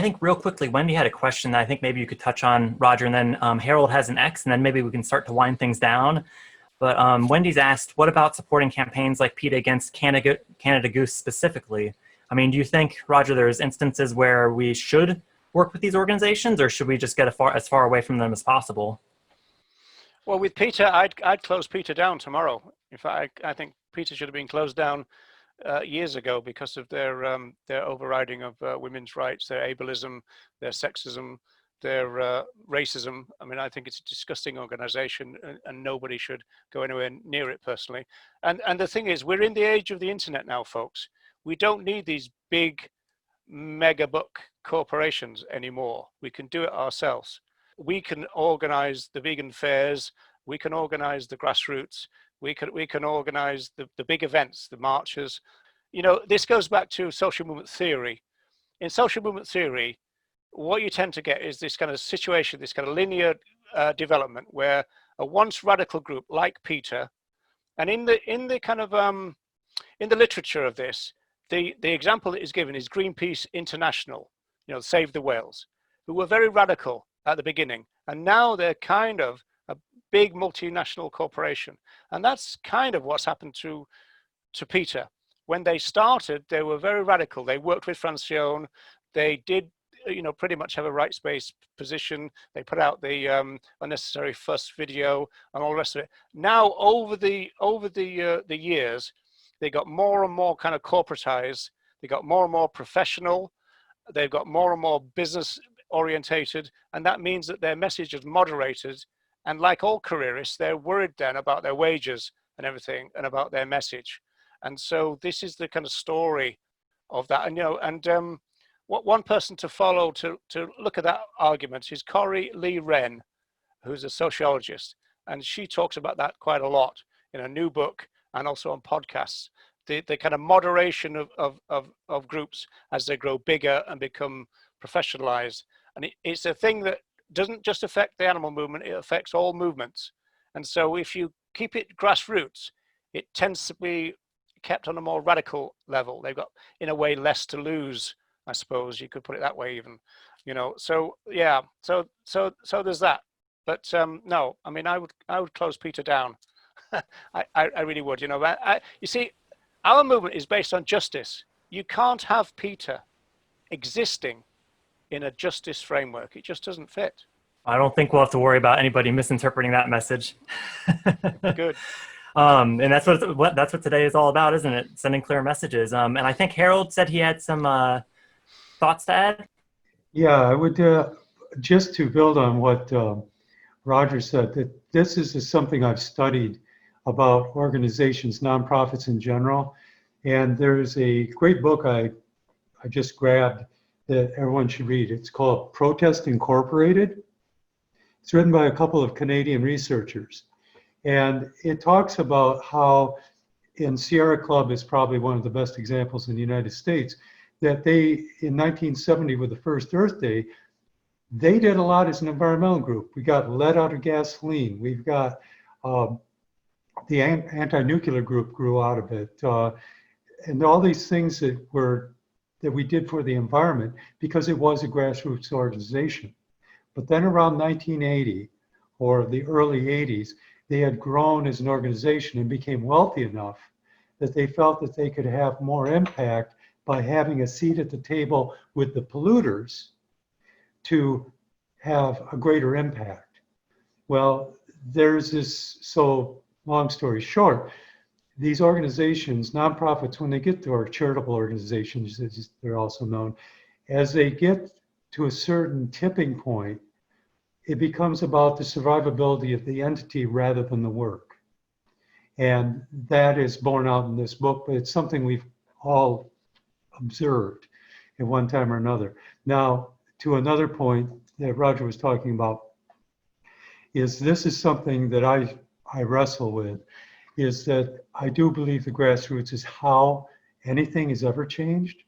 think real quickly, Wendy had a question that I think maybe you could touch on, Roger, and then Harold has an X, and then maybe we can start to wind things down. But Wendy's asked, what about supporting campaigns like PETA against Canada Goose specifically? I mean, do you think, Roger, there's instances where we should work with these organizations, or should we just get as far away from them as possible? Well, with PETA, I'd close PETA down tomorrow. In fact, I think PETA should have been closed down years ago because of their overriding of women's rights, their ableism, their sexism, their racism. I mean, I think it's a disgusting organization, and nobody should go anywhere near it personally. And the thing is, we're in the age of the internet now, folks. We don't need these big mega book corporations anymore. We can do it ourselves. We can organize the vegan fairs. We can organize the grassroots. We can organize the big events, the marches. You know, this goes back to social movement theory. In social movement theory, what you tend to get is this kind of situation, this kind of linear development where a once radical group like PETA, and in the kind of in the literature of this, the example that is given is Greenpeace International, you know, Save the Whales, who were very radical at the beginning, and now they're kind of a big multinational corporation. And that's kind of what's happened to PETA. When they started, they were very radical. They worked with Francione. They did, you know, pretty much have a rights-based position. They put out the unnecessary fuss video and all the rest of it. Now, over the years, they got more and more kind of corporatized. They got more and more professional. They've got more and more business orientated, and that means that their message is moderated. And like all careerists, they're worried then about their wages and everything, and about their message. And so this is the kind of story of that. And you know, and what one person to follow to look at that argument is Corey Lee Wren, who's a sociologist, and she talks about that quite a lot in a new book and also on podcasts. The kind of moderation of groups as they grow bigger and become professionalized. And it's a thing that doesn't just affect the animal movement, it affects all movements. And so if you keep it grassroots, it tends to be kept on a more radical level. They've got, in a way, less to lose, I suppose you could put it that way even, you know. So yeah, so there's that. But no, I mean, I would close PETA down. I really would, you know. You see, our movement is based on justice. You can't have PETA existing in a justice framework. It just doesn't fit. I don't think we'll have to worry about anybody misinterpreting that message. Good. And that's what today is all about, isn't it? Sending clear messages. And I think Harold said he had some thoughts to add. Yeah, I would just to build on what Roger said, that this is something I've studied about organizations, nonprofits in general. And there's a great book I just grabbed that everyone should read. It's called Protest Incorporated. It's written by a couple of Canadian researchers. And it talks about how, in Sierra Club is probably one of the best examples in the United States, that they, in 1970 with the first Earth Day, they did a lot as an environmental group. We got lead out of gasoline. We've got the anti-nuclear group grew out of it. And all these things that we did for the environment because it was a grassroots organization. But then around 1980 or the early 80s, they had grown as an organization and became wealthy enough that they felt that they could have more impact by having a seat at the table with the polluters to have a greater impact. Well, there's this, so long story short, these organizations, nonprofits, when they get to, or charitable organizations, as they're also known, as they get to a certain tipping point, it becomes about the survivability of the entity rather than the work. And that is borne out in this book, but it's something we've all observed at one time or another. Now, to another point that Roger was talking about, is this is something that I wrestle with, is that I do believe the grassroots is how anything is ever changed.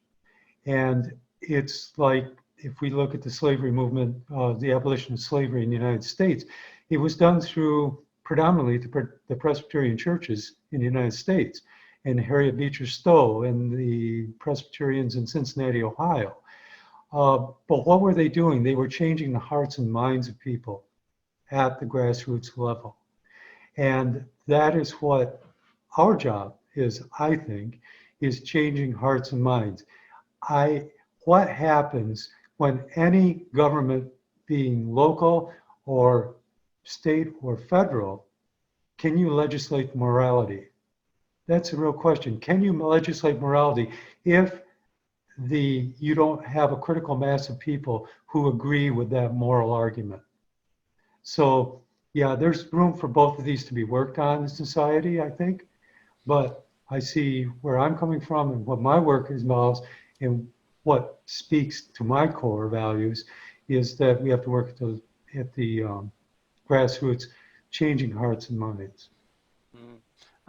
And it's like, if we look at the slavery movement, the abolition of slavery in the United States, it was done through predominantly the Presbyterian churches in the United States, and Harriet Beecher Stowe and the Presbyterians in Cincinnati, Ohio. But what were they doing? They were changing the hearts and minds of people at the grassroots level. And that is what our job is, I think, is changing hearts and minds. What happens when any government, being local or state or federal, can you legislate morality? That's a real question. Can you legislate morality if you don't have a critical mass of people who agree with that moral argument? So yeah, there's room for both of these to be worked on in society, I think. But I see where I'm coming from and what my work involves, and what speaks to my core values is that we have to work at the grassroots, changing hearts and minds.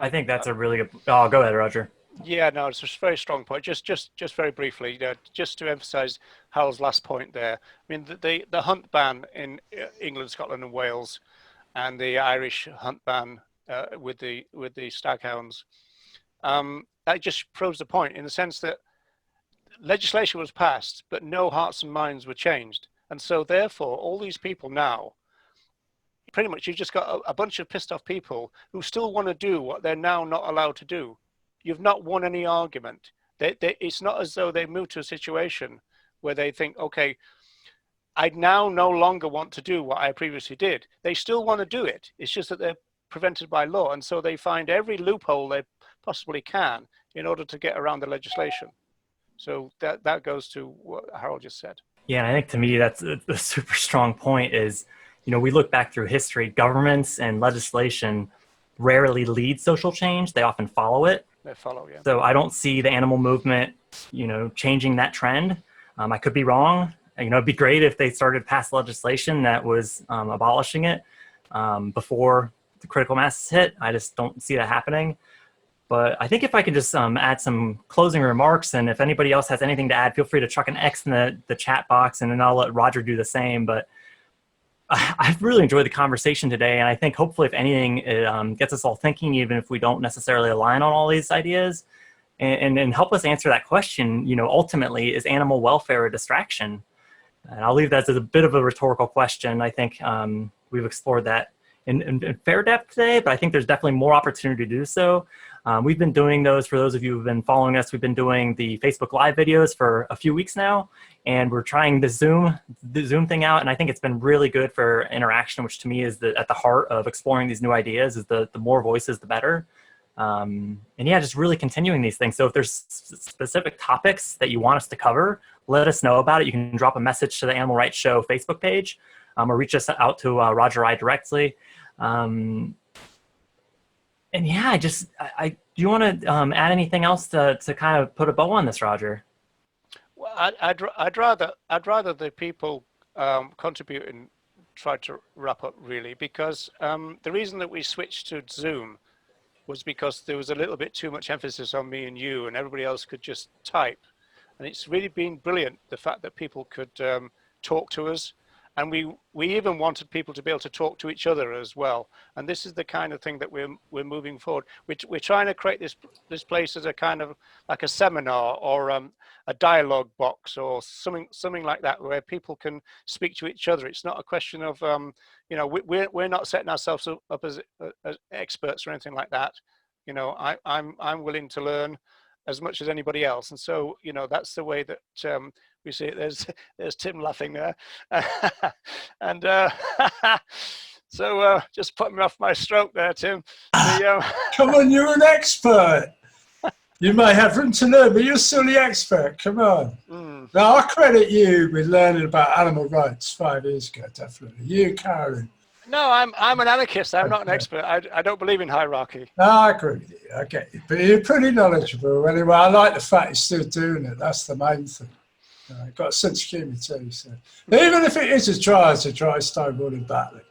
I think that's a really good. Oh, go ahead, Roger. Yeah, no, it's a very strong point. Just very briefly, just to emphasise Hal's last point there. I mean, the hunt ban in England, Scotland, and Wales, and the Irish hunt ban with the staghounds, that just proves the point in the sense that legislation was passed, but no hearts and minds were changed, and so therefore, all these people now, pretty much, you've just got a bunch of pissed off people who still want to do what they're now not allowed to do. You've not won any argument. It's not as though they moved to a situation where they think, okay, I now no longer want to do what I previously did. They still want to do it. It's just that they're prevented by law. And so they find every loophole they possibly can in order to get around the legislation. So that goes to what Harold just said. Yeah, and I think to me that's a super strong point is, we look back through history, governments and legislation rarely lead social change. They often follow it. They follow, yeah. So I don't see the animal movement, changing that trend. I could be wrong. It'd be great if they started to pass legislation that was abolishing it before the critical mass hit. I just don't see that happening. But I think if I could just add some closing remarks, and if anybody else has anything to add, feel free to chuck an X in the chat box, and then I'll let Roger do the same. But I've really enjoyed the conversation today, and I think hopefully, if anything, it gets us all thinking, even if we don't necessarily align on all these ideas, and help us answer that question. Ultimately, is animal welfare a distraction? And I'll leave that as a bit of a rhetorical question. I think we've explored that in fair depth today, but I think there's definitely more opportunity to do so. We've been doing those, for those of you who've been following us, we've been doing the Facebook Live videos for a few weeks now, and we're trying the Zoom thing out, and I think it's been really good for interaction, which to me is at the heart of exploring these new ideas, is the more voices, the better. And yeah, just really continuing these things. So if there's specific topics that you want us to cover, let us know about it. You can drop a message to the Animal Rights Show Facebook page, or reach us out to Roger or I directly. And yeah, do you want to add anything else to kind of put a bow on this, Roger? Well, I'd rather the people contribute and try to wrap up, really, because the reason that we switched to Zoom was because there was a little bit too much emphasis on me and you, and everybody else could just type. And it's really been brilliant, the fact that people could talk to us. And we even wanted people to be able to talk to each other as well. And this is the kind of thing that we're moving forward. We're trying to create this place as a kind of like a seminar or a dialogue box or something like that, where people can speak to each other. It's not a question of we're not setting ourselves up as experts or anything like that. I'm willing to learn as much as anybody else, and so that's the way that we see it. There's Tim laughing there, and so just put me off my stroke there, Tim. Come on, you're an expert. You may have room to learn, but you're still the expert. Come on. Now I credit you with learning about animal rights 5 years ago. Definitely, you, Karen. No, I'm an anarchist. I'm not an expert. I don't believe in hierarchy. No, I agree with you. Okay, but you're pretty knowledgeable anyway. I like the fact you're still doing it. That's the main thing. Got a sense of humour too. So even if it is a try stonewalling battling,